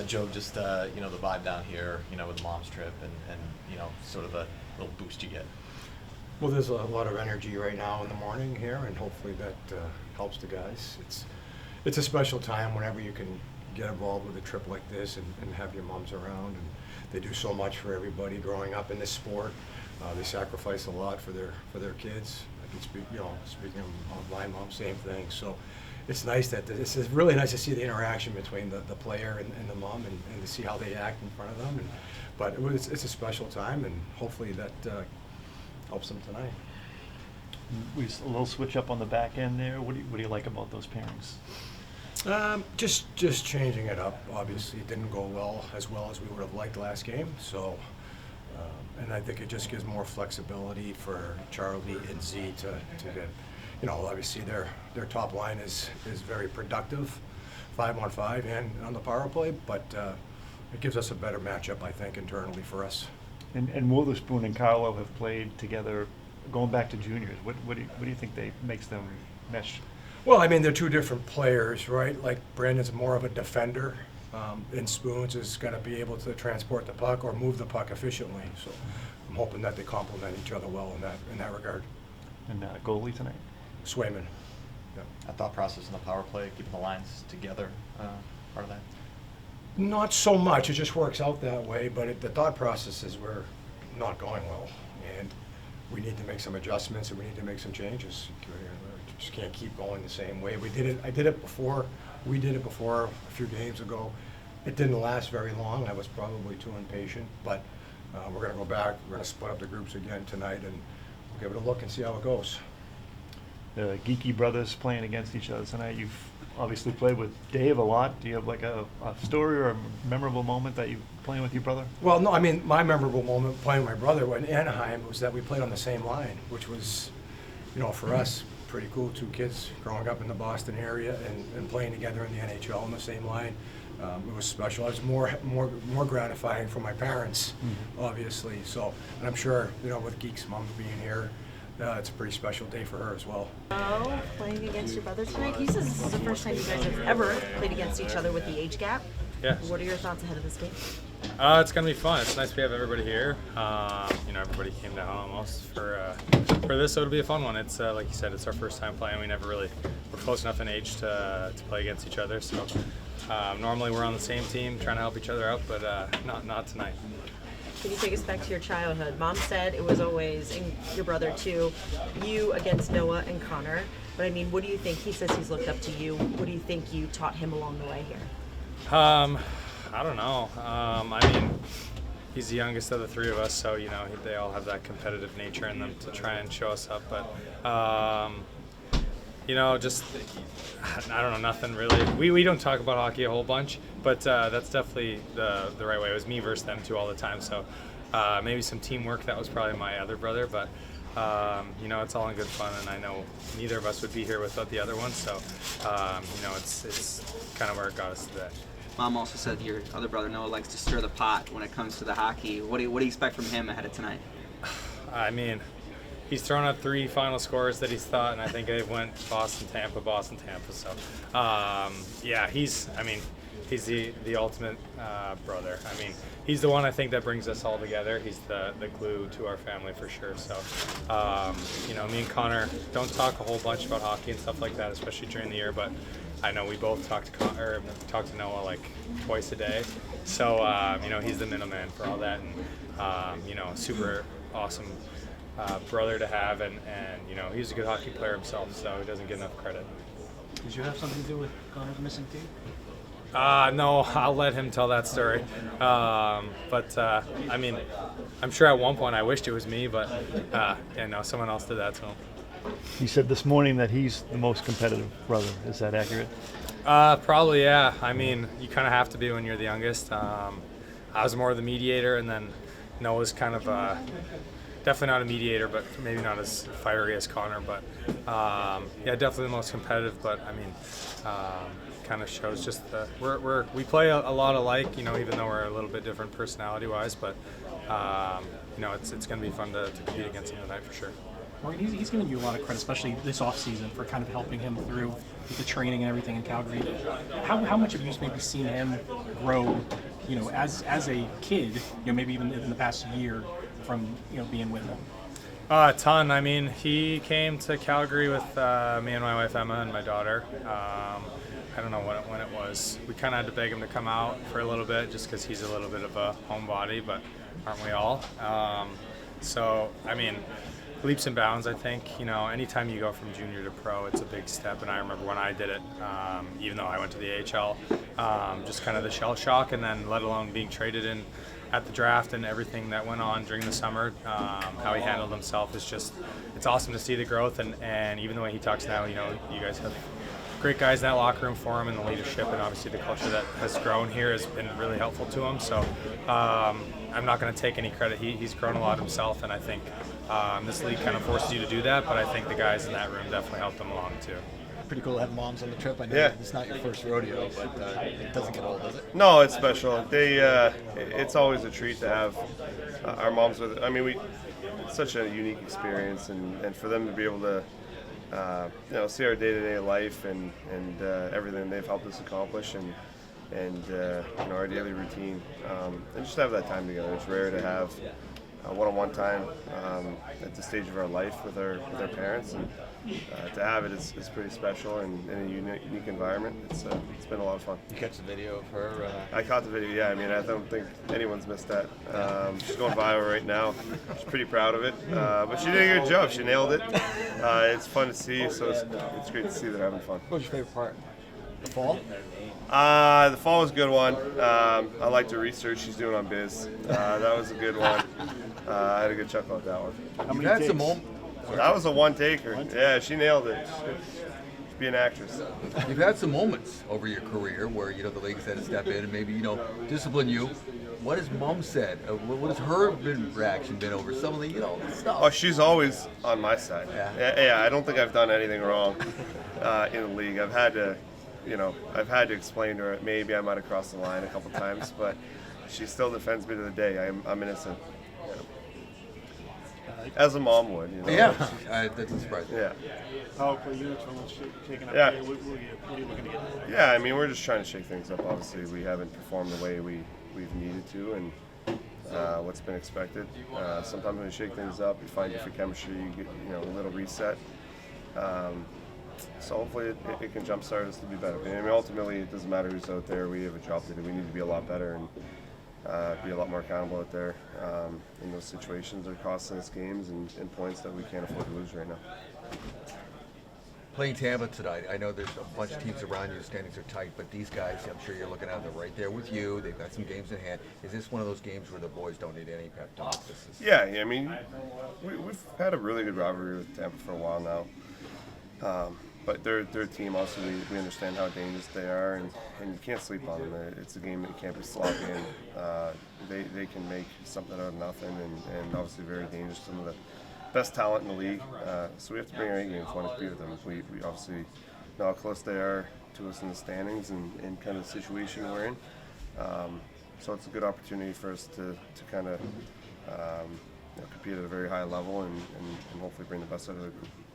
Joe, just the vibe down here, with the mom's trip, and sort of a little boost you get. Well, there's a lot of energy right now in the morning here, and hopefully that helps the guys. It's a special time whenever you can get involved with a trip like this and have your moms around, and they do so much for everybody growing up in this sport. They sacrifice a lot for their kids. I can speaking of my mom, same thing. So it's nice that it's really nice to see the interaction between the player and the mom, and to see how they act in front of them. But it's a special time, and hopefully that helps them tonight. A little switch up on the back end there. What do you like about those pairings? Just changing it up. Obviously, it didn't go as well as we would have liked last game. So, and I think it just gives more flexibility for Charlie and Z to get. Obviously their top line is very productive, 5-on-5 and on the power play. But it gives us a better matchup, I think, internally for us. And Witherspoon and Carlo have played together, going back to juniors. What do you think makes them mesh? Well, I mean, they're two different players, right? Like Brandon's more of a defender, and Spoons is going to be able to transport the puck or move the puck efficiently. So I'm hoping that they complement each other well in that regard. And goalie tonight? Swayman. Yeah. A thought process in the power play, keeping the lines together, part of that? Not so much. It just works out that way. But the thought process is we're not going well, and we need to make some adjustments, and we need to make some changes. We just can't keep going the same way. I did it before. We did it before a few games ago. It didn't last very long. I was probably too impatient. But we're going to go back. We're going to split up the groups again tonight, and we'll give it a look and see how it goes. The Geekie brothers playing against each other tonight. You've obviously played with Dave a lot. Do you have like a story or a memorable moment that you playing with your brother? Well, no, I mean, my memorable moment playing with my brother in Anaheim was that we played on the same line, which was, for us, pretty cool. Two kids growing up in the Boston area and playing together in the NHL on the same line. It was special. It was more gratifying for my parents, obviously. So, and I'm sure, with Geek's mom being here, it's a pretty special day for her as well. Oh, playing against your brother tonight. He says this is the first time you guys have ever played against each other with the age gap. Yeah. What are your thoughts ahead of this game? It's gonna be fun. It's nice we have everybody here. Everybody came down almost for this, so it'll be a fun one. It's like you said, it's our first time playing. We never really were close enough in age to play against each other. So normally we're on the same team, trying to help each other out, but not tonight. Can you take us back to your childhood? Mom said it was always, and your brother too, you against Noah and Connor. But I mean, what do you think? He says he's looked up to you. What do you think you taught him along the way here? I don't know. I mean, he's the youngest of the three of us, so they all have that competitive nature in them to try and show us up. But just I don't know, nothing really. We don't talk about hockey a whole bunch, but that's definitely the right way. It was me versus them two all the time. So maybe some teamwork. That was probably my other brother, but it's all in good fun, and I know neither of us would be here without the other one. So it's kind of where it got us today. Mom also said your other brother Noah likes to stir the pot when it comes to the hockey. What do you expect from him ahead of tonight? I mean, he's thrown out 3 final scores that he's thought, and I think they went Boston, Tampa. So, he's the ultimate brother. I mean, he's the one I think that brings us all together. He's the glue to our family for sure. So, me and Connor don't talk a whole bunch about hockey and stuff like that, especially during the year, but I know we both talk to Noah like twice a day. So, he's the middleman for all that, and, super awesome brother to have, and he's a good hockey player himself, so he doesn't get enough credit. Did you have something to do with Connor's missing team? No, I'll let him tell that story. I mean, I'm sure at one point I wished it was me, but someone else did that to him. He said this morning that he's the most competitive brother. Is that accurate? Probably, yeah. I mean, you kind of have to be when you're the youngest. I was more of the mediator, and then Noah's kind of definitely not a mediator, but maybe not as fiery as Connor. But definitely the most competitive. But I mean, kind of shows just we play a lot alike, even though we're a little bit different personality-wise. But it's going to be fun to compete against him tonight for sure. Morgan, he's given you a lot of credit, especially this offseason, for kind of helping him through with the training and everything in Calgary. How much have you maybe seen him grow, as a kid, maybe even in the past year from, being with him? A ton. I mean, he came to Calgary with me and my wife Emma and my daughter. I don't know when it was. We kind of had to beg him to come out for a little bit just because he's a little bit of a homebody, but aren't we all? So, I mean, leaps and bounds, I think. Anytime you go from junior to pro, it's a big step. And I remember when I did it, even though I went to the AHL, just kind of the shell shock, and then let alone being traded in at the draft and everything that went on during the summer, how he handled himself is just, it's awesome to see the growth. And even the way he talks now, you guys have great guys in that locker room for him, and the leadership and obviously the culture that has grown here has been really helpful to him. So I'm not going to take any credit. He's grown a lot himself, and I think this league kind of forces you to do that, but I think the guys in that room definitely helped him along too. Pretty cool to have moms on the trip. I know it's not your first rodeo, but it doesn't get old, does it? No, it's special. It's always a treat to have our moms with it. I mean, it's such a unique experience, and for them to be able to see our day-to-day life and everything they've helped us accomplish, and our daily routine, and just have that time together. It's rare to have one-on-one time at the stage of our life with our parents, and to have it is pretty special and in a unique environment. It's been a lot of fun. You catch the video of her? I caught the video, yeah. I mean, I don't think anyone's missed that. She's going viral right now. She's pretty proud of it, but she did a good job. She nailed it. It's fun to see, so it's great to see they're having fun. What was your favorite part? The fall? The fall was a good one. I liked the research she's doing on Biz. That was a good one. I had a good chuckle at that one. You've had some moments. That was a one-taker. Yeah, she nailed it. She'd be an actress. You've had some moments over your career where the league's had to step in and maybe discipline you. What has Mom said? What has her reaction been over some of the stuff? Oh, she's always on my side. Yeah. I don't think I've done anything wrong in the league. I've had to explain to her maybe I might have crossed the line a couple times, but she still defends me to the day. I'm innocent. As a mom would, Yeah, that's a surprise. Yeah. How are you shaking up? Yeah. What are you looking to get? Yeah, I mean, we're just trying to shake things up. Obviously, we haven't performed the way we've needed to, and what's been expected. Sometimes when you shake things up, you find different chemistry. You get a little reset. So hopefully it can jumpstart us to be better. I mean, ultimately, it doesn't matter who's out there. We have a job to do. We need to be a lot better and be a lot more accountable out there in those situations that are costing us games and points that we can't afford to lose right now. Playing Tampa tonight, I know there's a bunch of teams around you, the standings are tight, but these guys, I'm sure you're looking at them right there with you. They've got some games in hand. Is this one of those games where the boys don't need any pep talks? Yeah, I mean, we've had a really good rivalry with Tampa for a while now. But they're a team also. We understand how dangerous they are, and you can't sleep on them. It's a game that you can't be sloppy in. They can make something out of nothing, and obviously very dangerous. Some of the best talent in the league. So we have to bring our A game if we want to compete with them. We obviously know how close they are to us in the standings and kind of the situation we're in. So it's a good opportunity for us to kind of compete at a very high level and hopefully bring the best out of the group.